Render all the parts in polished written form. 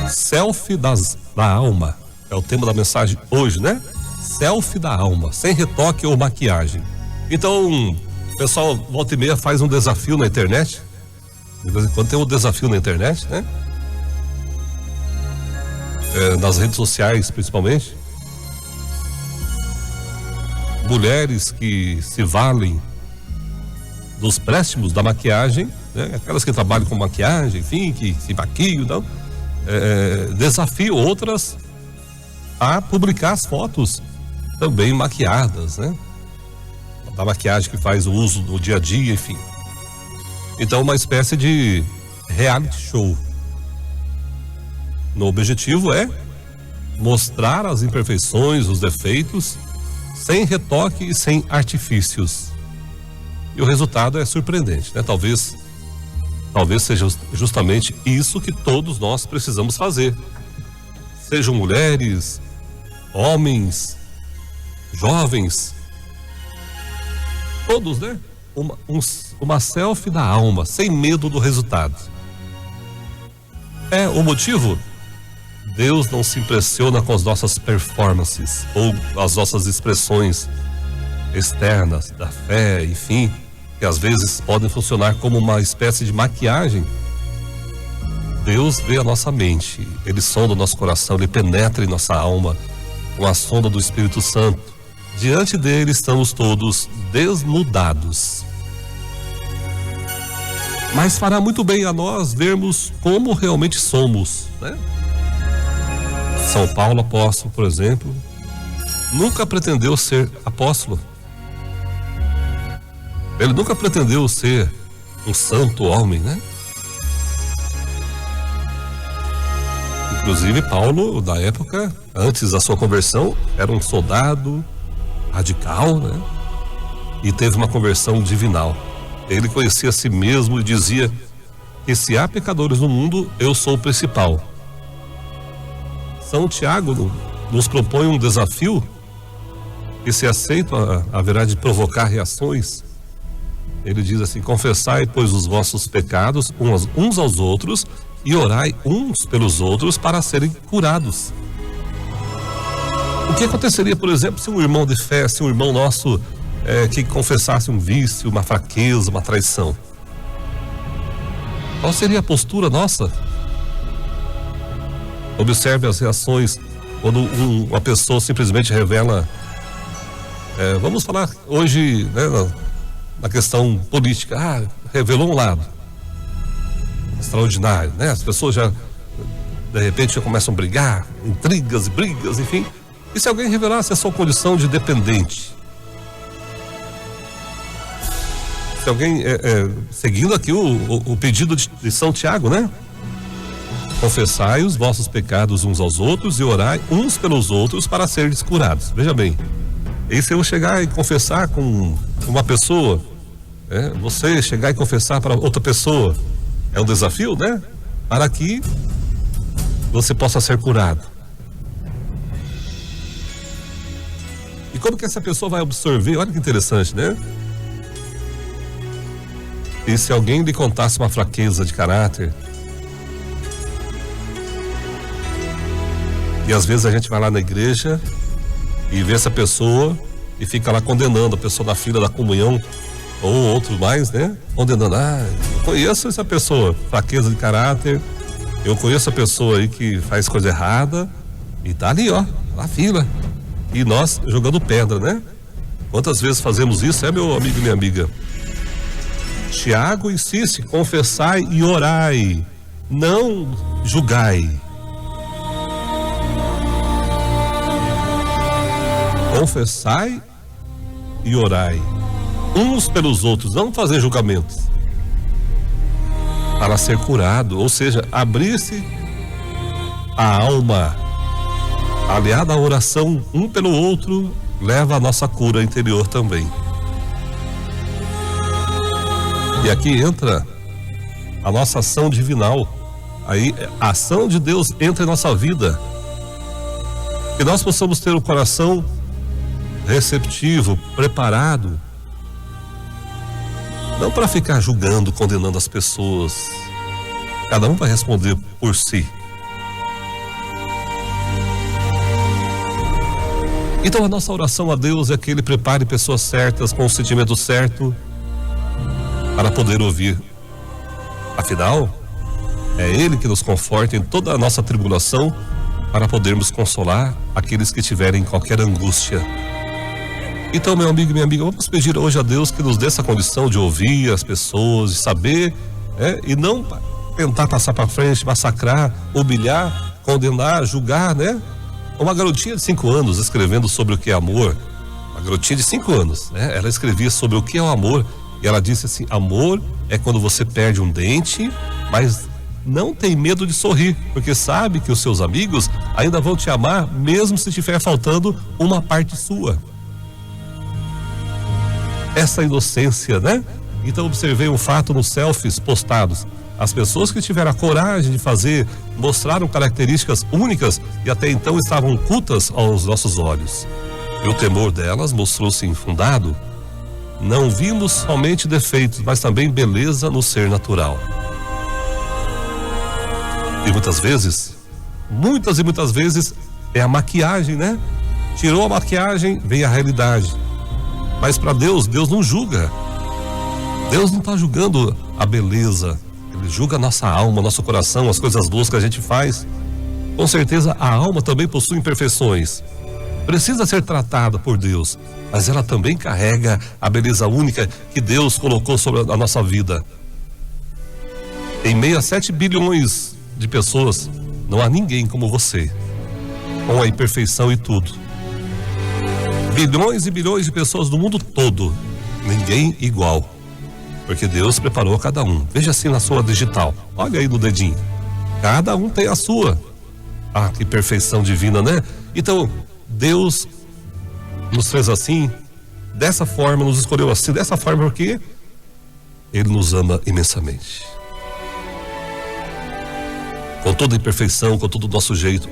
Selfie da alma. É o tema da mensagem hoje, né? Selfie da alma, sem retoque ou maquiagem. Então, o pessoal volta e meia faz um desafio na internet. De vez em quando tem um desafio na internet, né? Nas redes sociais, principalmente. Mulheres que se valem dos préstimos da maquiagem, né? Aquelas que trabalham com maquiagem, enfim, que se maquiam, não? Desafiam outras a publicar as fotos também maquiadas, né? Da maquiagem que faz o uso no dia a dia, enfim. Então, uma espécie de reality show. O objetivo é mostrar as imperfeições, os defeitos, sem retoque e sem artifícios. E o resultado é surpreendente, né? Talvez seja justamente isso que todos nós precisamos fazer. Sejam mulheres, homens, jovens, todos, né? Uma selfie da alma, sem medo do resultado. O motivo? Deus não se impressiona com as nossas performances ou as nossas expressões externas da fé, enfim, que às vezes podem funcionar como uma espécie de maquiagem. Deus vê a nossa mente, Ele sonda o nosso coração, Ele penetra em nossa alma com a sonda do Espírito Santo. Diante dele estamos todos desnudados. Mas fará muito bem a nós vermos como realmente somos, né? São Paulo apóstolo, por exemplo, nunca pretendeu ser apóstolo. Ele nunca pretendeu ser um santo homem, né? Inclusive Paulo, na época, antes da sua conversão, era um soldado radical, né? E teve uma conversão divinal. Ele conhecia a si mesmo e dizia que se há pecadores no mundo, eu sou o principal. São Tiago nos propõe um desafio que, se aceito, haverá de provocar reações. Ele diz assim: confessai, pois, os vossos pecados uns aos outros e orai uns pelos outros para serem curados. O que aconteceria, por exemplo, se um irmão de fé, se um irmão nosso que confessasse um vício, uma fraqueza, uma traição? Qual seria a postura nossa? Observe as reações quando uma pessoa simplesmente revela. Vamos falar hoje, né, na questão política. Revelou um lado extraordinário, né? As pessoas já, de repente, já começam a brigar, intrigas, brigas, enfim. E se alguém revelasse a sua condição de dependente? Se alguém, seguindo aqui o pedido de São Tiago, né? Confessai os vossos pecados uns aos outros e orai uns pelos outros para serem curados. Veja bem, e se eu chegar e confessar com uma pessoa, você chegar e confessar para outra pessoa, é um desafio, né? Para que você possa ser curado. E como que essa pessoa vai absorver? Olha que interessante, né? E se alguém lhe contasse uma fraqueza de caráter? E às vezes a gente vai lá na igreja e vê essa pessoa e fica lá condenando a pessoa na fila da comunhão ou outro mais, né? Condenando, eu conheço essa pessoa, fraqueza de caráter, eu conheço a pessoa aí que faz coisa errada e tá ali, na fila. E nós jogando pedra, né? Quantas vezes fazemos isso, meu amigo e minha amiga? Tiago insiste: confessai e orai, não julgai. Confessai e orai uns pelos outros, não fazer julgamentos, para ser curado, ou seja, abrir-se a alma. Aliada à oração um pelo outro, leva a nossa cura interior também. E aqui entra a nossa ação divinal. Aí a ação de Deus entra em nossa vida. Que nós possamos ter o coração receptivo, preparado, não para ficar julgando, condenando as pessoas. Cada um vai responder por si. Então a nossa oração a Deus é que Ele prepare pessoas certas, com o sentimento certo, para poder ouvir. Afinal, é Ele que nos conforta em toda a nossa tribulação, para podermos consolar aqueles que tiverem qualquer angústia. Então, meu amigo e minha amiga, vamos pedir hoje a Deus que nos dê essa condição de ouvir as pessoas, de saber, e não tentar passar para frente, massacrar, humilhar, condenar, julgar, né? Uma garotinha de 5 anos escrevendo sobre o que é amor, uma garotinha de 5 anos, né? Ela escrevia sobre o que é o amor e ela disse assim: amor é quando você perde um dente, mas não tem medo de sorrir, porque sabe que os seus amigos ainda vão te amar, mesmo se estiver faltando uma parte sua. Essa inocência, né? Então observei um fato nos selfies postados. As pessoas que tiveram a coragem de fazer, mostraram características únicas e até então estavam ocultas aos nossos olhos. E o temor delas mostrou-se infundado. Não vimos somente defeitos, mas também beleza no ser natural. E muitas e muitas vezes, é a maquiagem, né? Tirou a maquiagem, vem a realidade. Mas para Deus, Deus não julga. Deus não está julgando a beleza. Ele julga a nossa alma, nosso coração, as coisas boas que a gente faz. Com certeza a alma também possui imperfeições. Precisa ser tratada por Deus, mas ela também carrega a beleza única que Deus colocou sobre a nossa vida. Em meio a 7 bilhões de pessoas, não há ninguém como você, com a imperfeição e tudo. Bilhões e bilhões de pessoas no mundo todo, ninguém igual. Porque Deus preparou cada um. Veja assim na sua digital. Olha aí no dedinho. Cada um tem a sua. Ah, que perfeição divina, né? Então, Deus nos fez assim, dessa forma, nos escolheu assim, dessa forma, porque Ele nos ama imensamente. Com toda a imperfeição, com todo o nosso jeito.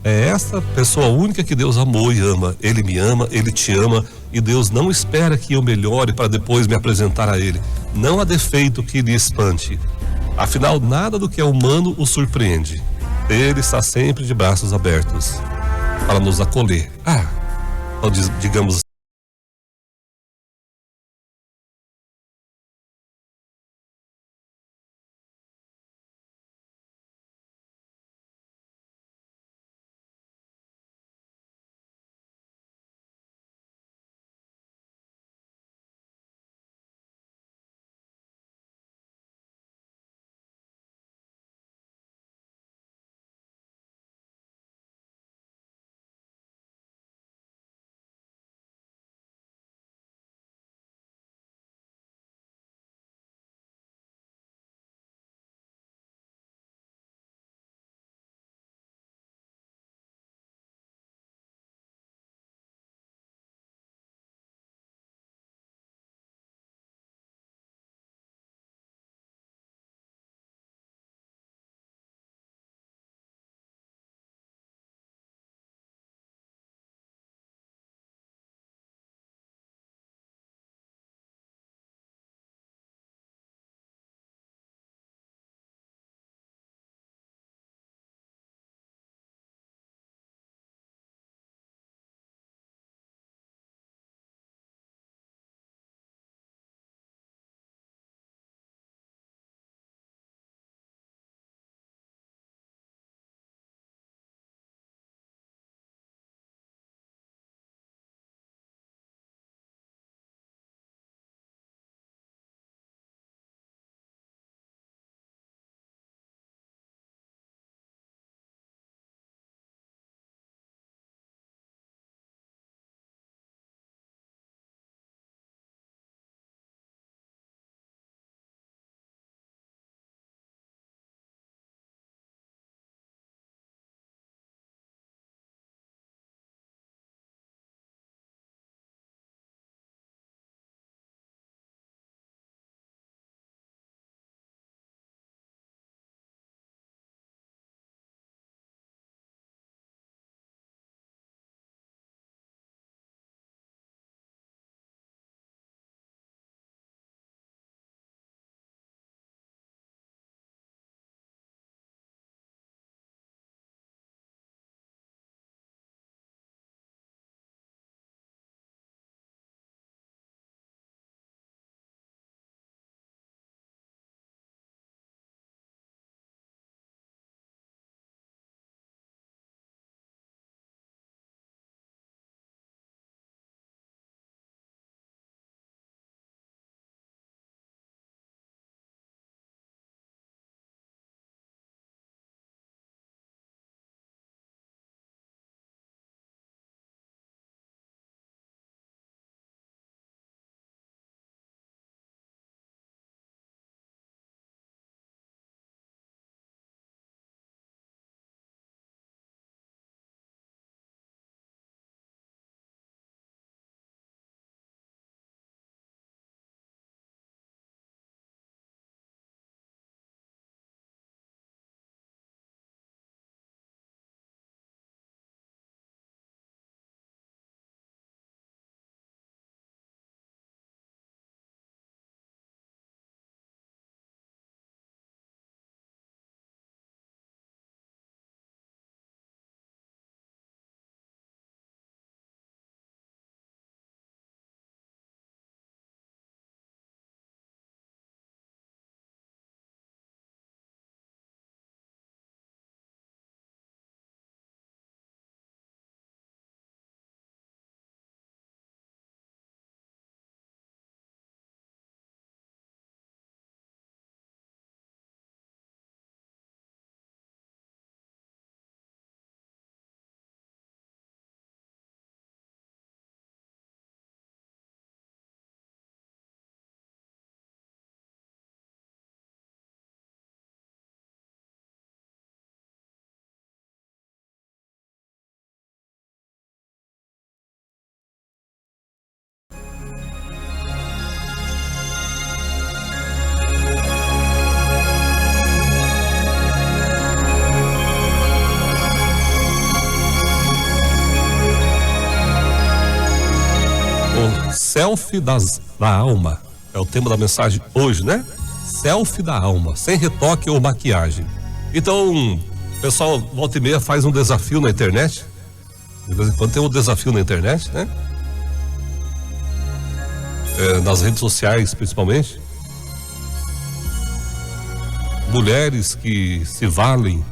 Essa pessoa única que Deus amou e ama. Ele me ama, Ele te ama, e Deus não espera que eu melhore para depois me apresentar a Ele. Não há defeito que lhe espante. Afinal, nada do que é humano o surpreende. Ele está sempre de braços abertos para nos acolher. Digamos Selfie da alma. É o tema da mensagem hoje, né? Selfie da alma, sem retoque ou maquiagem. Então, o pessoal volta e meia faz um desafio na internet. De vez em quando tem um desafio na internet, né? Nas redes sociais, principalmente. Mulheres que se valem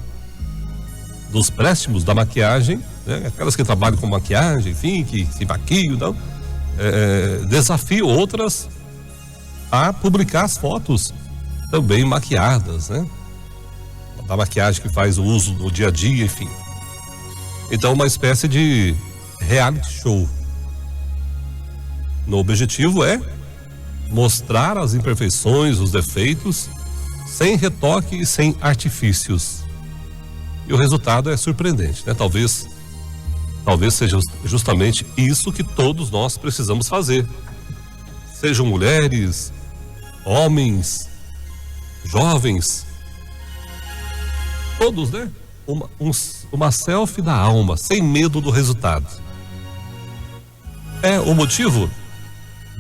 dos préstimos da maquiagem, né? Aquelas que trabalham com maquiagem, enfim, que se maquiam, não? Desafiam outras a publicar as fotos também maquiadas, né? Da maquiagem que faz o uso no dia a dia, enfim. Então, uma espécie de reality show. O objetivo é mostrar as imperfeições, os defeitos, sem retoque e sem artifícios. E o resultado é surpreendente, né? Talvez seja justamente isso que todos nós precisamos fazer. Sejam mulheres, homens, jovens, todos, né? Uma selfie da alma, sem medo do resultado. O motivo?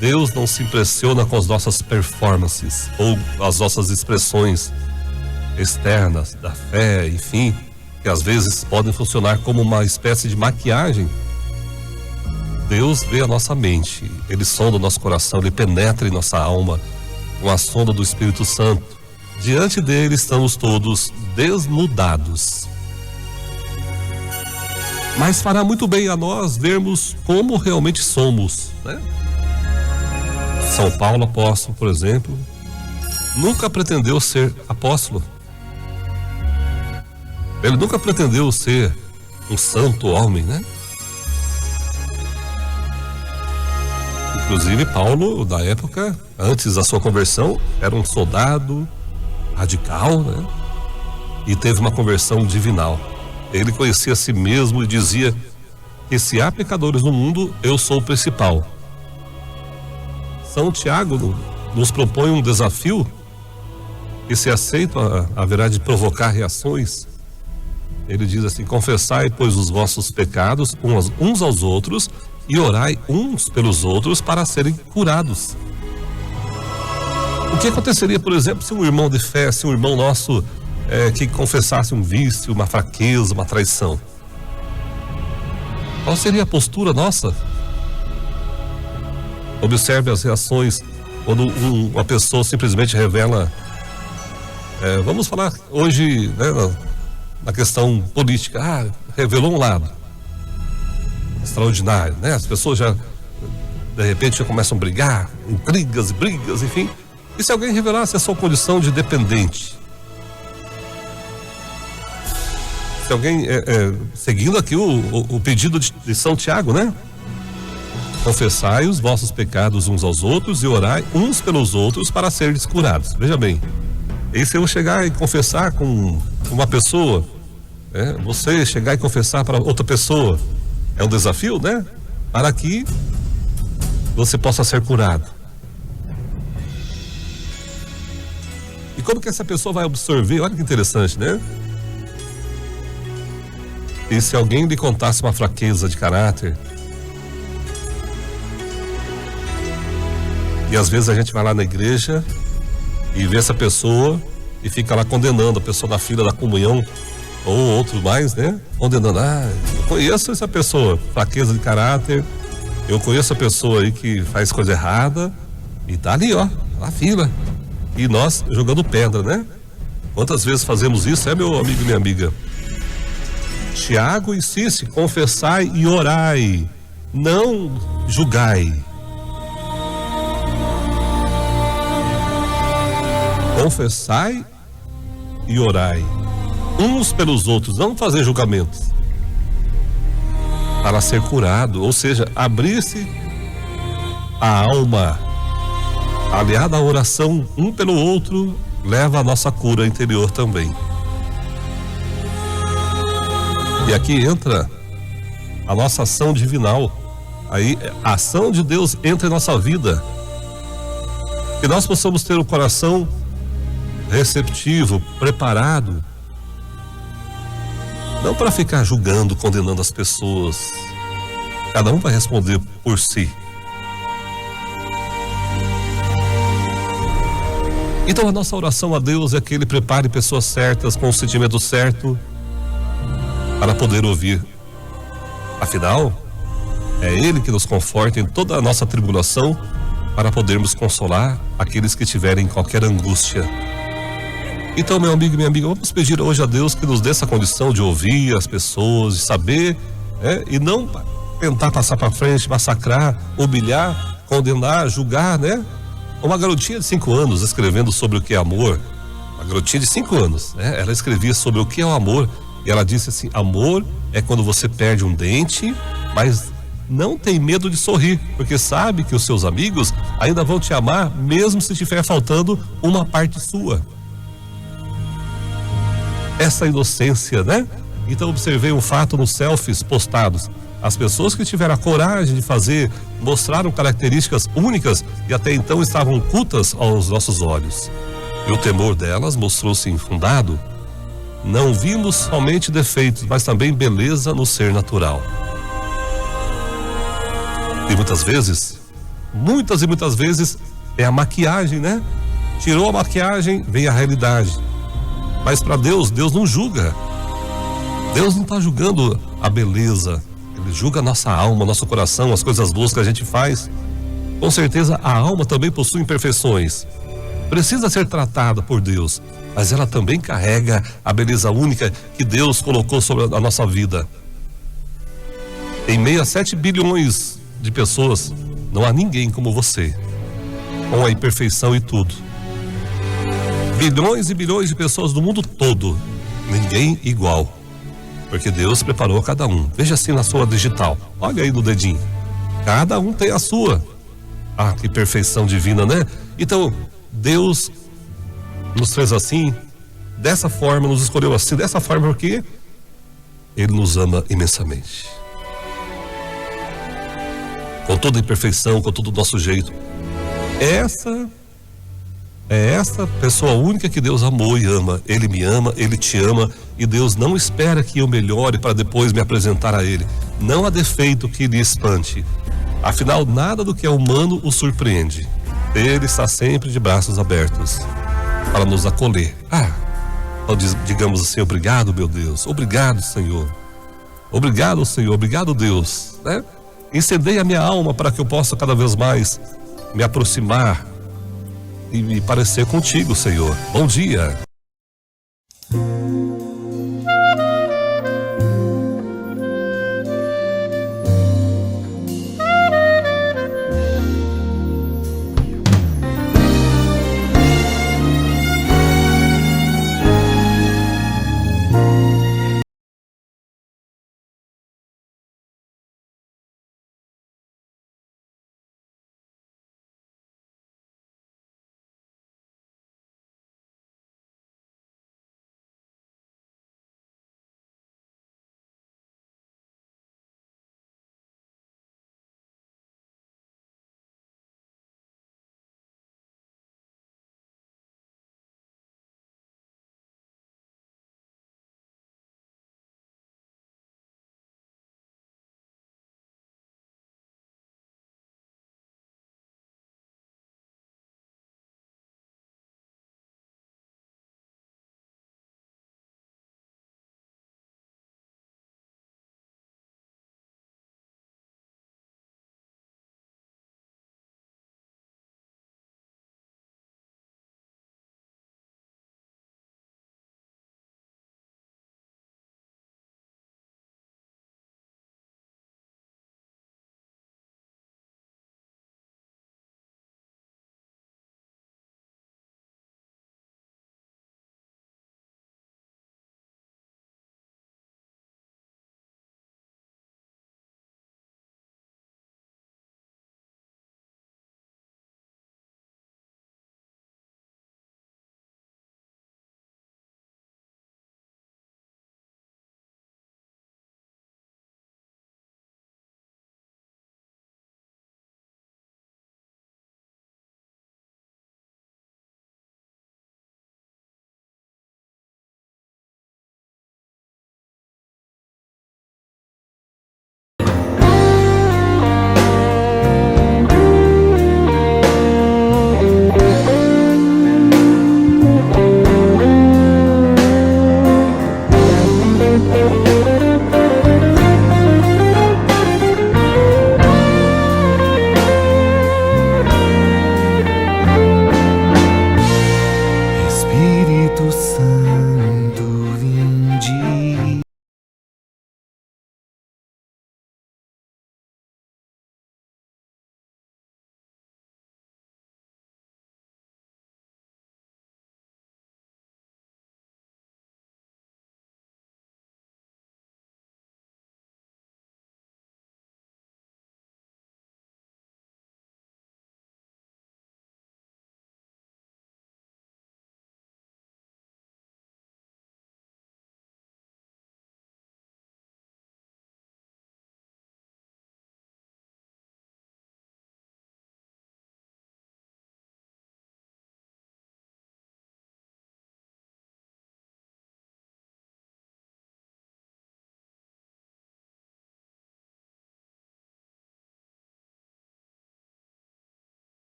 Deus não se impressiona com as nossas performances ou as nossas expressões externas da fé, enfim, que às vezes podem funcionar como uma espécie de maquiagem. Deus vê a nossa mente, Ele sonda o nosso coração, Ele penetra em nossa alma com a sonda do Espírito Santo. Diante dele estamos todos desnudados. Mas fará muito bem a nós vermos como realmente somos, né? São Paulo, apóstolo, por exemplo, nunca pretendeu ser apóstolo. Ele nunca pretendeu ser um santo homem, né? Inclusive, Paulo, na época, antes da sua conversão, era um soldado radical, né? E teve uma conversão divinal. Ele conhecia a si mesmo e dizia que se há pecadores no mundo, eu sou o principal. São Tiago nos propõe um desafio que, se aceito, haverá de provocar reações. Ele diz assim: confessai, pois, os vossos pecados uns aos outros e orai uns pelos outros para serem curados. O que aconteceria, por exemplo, se um irmão de fé, se um irmão nosso que confessasse um vício, uma fraqueza, uma traição? Qual seria a postura nossa? Observe as reações quando uma pessoa simplesmente revela. Vamos falar hoje, né, na questão política. Revelou um lado extraordinário, né? As pessoas já, de repente, já começam a brigar, intrigas e brigas, enfim. E se alguém revelasse a sua condição de dependente? Se alguém, seguindo aqui o pedido de São Tiago, né? Confessai os vossos pecados uns aos outros e orai uns pelos outros para serem curados. Veja bem, e se eu chegar e confessar com uma pessoa, você chegar e confessar para outra pessoa, é um desafio, né? Para que você possa ser curado. E como que essa pessoa vai absorver? Olha que interessante, né? E se alguém lhe contasse uma fraqueza de caráter, e às vezes a gente vai lá na igreja e vê essa pessoa e fica lá condenando a pessoa na fila da comunhão, ou outro mais, né? Condenando, eu conheço essa pessoa, fraqueza de caráter, eu conheço a pessoa aí que faz coisa errada e tá ali, ó, na fila. E nós jogando pedra, né? Quantas vezes fazemos isso, meu amigo e minha amiga? Tiago insiste: confessai e orai, não julgai. Confessai e orai uns pelos outros, não fazer julgamentos, para ser curado, ou seja, abrir-se a alma. Aliada à oração um pelo outro, leva a nossa cura interior também. E aqui entra a nossa ação divinal. Aí a ação de Deus entra em nossa vida, que nós possamos ter o coração receptivo, preparado, não para ficar julgando, condenando as pessoas. Cada um vai responder por si. Então a nossa oração a Deus é que Ele prepare pessoas certas, com o sentimento certo, para poder ouvir. Afinal, é Ele que nos conforta em toda a nossa tribulação, para podermos consolar aqueles que tiverem qualquer angústia. Então, meu amigo e minha amiga, vamos pedir hoje a Deus que nos dê essa condição de ouvir as pessoas, de saber, e não tentar passar para frente, massacrar, humilhar, condenar, julgar, né? Uma garotinha de 5 anos escrevendo sobre o que é amor, uma garotinha de 5 anos, né? Ela escrevia sobre o que é o amor e ela disse assim: amor é quando você perde um dente, mas não tem medo de sorrir, porque sabe que os seus amigos ainda vão te amar, mesmo se estiver faltando uma parte sua. Essa inocência, né? Então observei um fato nos selfies postados. As pessoas que tiveram a coragem de fazer, mostraram características únicas e até então estavam ocultas aos nossos olhos. E o temor delas mostrou-se infundado. Não vimos somente defeitos, mas também beleza no ser natural. E muitas e muitas vezes, é a maquiagem, né? Tirou a maquiagem, vem a realidade. Mas para Deus, Deus não julga. Deus não está julgando a beleza. Ele julga a nossa alma, nosso coração, as coisas boas que a gente faz. Com certeza a alma também possui imperfeições. Precisa ser tratada por Deus, mas ela também carrega a beleza única que Deus colocou sobre a nossa vida. Em meio a 7 bilhões de pessoas, não há ninguém como você, com a imperfeição e tudo. Bilhões e bilhões de pessoas do mundo todo, ninguém igual, porque Deus preparou cada um. Veja assim na sua digital, olha aí no dedinho, cada um tem a sua. Ah, que perfeição divina, né? Então Deus nos fez assim, dessa forma, nos escolheu assim, dessa forma, porque Ele nos ama imensamente, com toda a imperfeição, com todo o nosso jeito. Essa pessoa única que Deus amou e ama. Ele me ama, Ele te ama, e Deus não espera que eu melhore para depois me apresentar a Ele. Não há defeito que lhe espante. Afinal, nada do que é humano o surpreende. Ele está sempre de braços abertos para nos acolher. Então digamos assim: obrigado, meu Deus, obrigado, Senhor, obrigado, Senhor, obrigado, Deus, né? Incendeie a minha alma para que eu possa cada vez mais me aproximar e me parecer contigo, Senhor. Bom dia.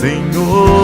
Senhor.